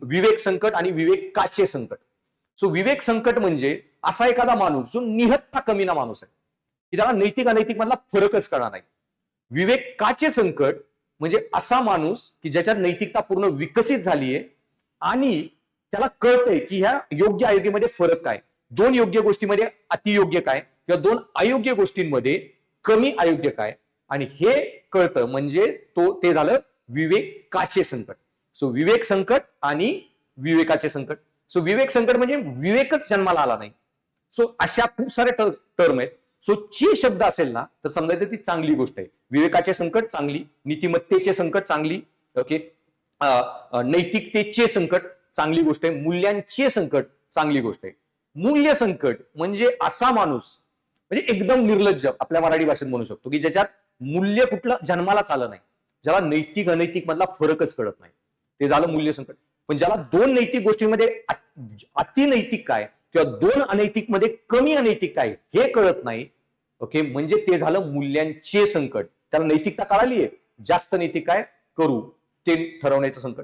विवेक संकट आणि विवेकाचे संकट. सो विवेक संकट म्हणजे असा एखादा माणूस जो निहत्ता कमीना माणूस आहे की त्याला नैतिक अनैतिक मधला फरकच कळणार नाही. विवेकाचे संकट म्हणजे असा माणूस की ज्याच्यात नैतिकता पूर्ण विकसित झालीये आणि त्याला कळतंय की ह्या योग्य अयोग्यमध्ये फरक काय, दोन योग्य गोष्टींमध्ये अतियोग्य काय किंवा दोन अयोग्य गोष्टींमध्ये कमी अयोग्य काय, आणि हे कळतं म्हणजे ते झालं विवेकाचे संकट. सो विवेक संकट आणि विवेकाचे संकट. सो विवेक संकट म्हणजे विवेकच जन्माला आला नाही. सो अशा खूप साऱ्या टर्म आहेत. सो ची शब्द असेल ना तर समजायचं ती चांगली गोष्ट आहे. विवेकाचे संकट चांगली, नीतिमत्तेचे संकट चांगली, ओके, नैतिकतेचे संकट चांगली गोष्ट आहे, मूल्यांचे संकट चांगली गोष्ट आहे. मूल्य संकट म्हणजे असा माणूस म्हणजे एकदम निर्लज्ज आपल्या मराठी भाषेत म्हणू शकतो की ज्याच्यात मूल्य कुठलं जन्मालाच आलं नाही, ज्याला नैतिक अनैतिक मधला फरकच कळत नाही, ते झालं मूल्य संकट. पण ज्याला दोन नैतिक गोष्टींमध्ये अतिनैतिक काय किंवा दोन अनैतिक मध्ये कमी अनैतिक काय हे कळत नाही, ओके, म्हणजे ते झालं मूल्यांचे संकट. त्याला नैतिकता कळालीये, जास्त नैतिक काय करू ते ठरवण्याचं संकट.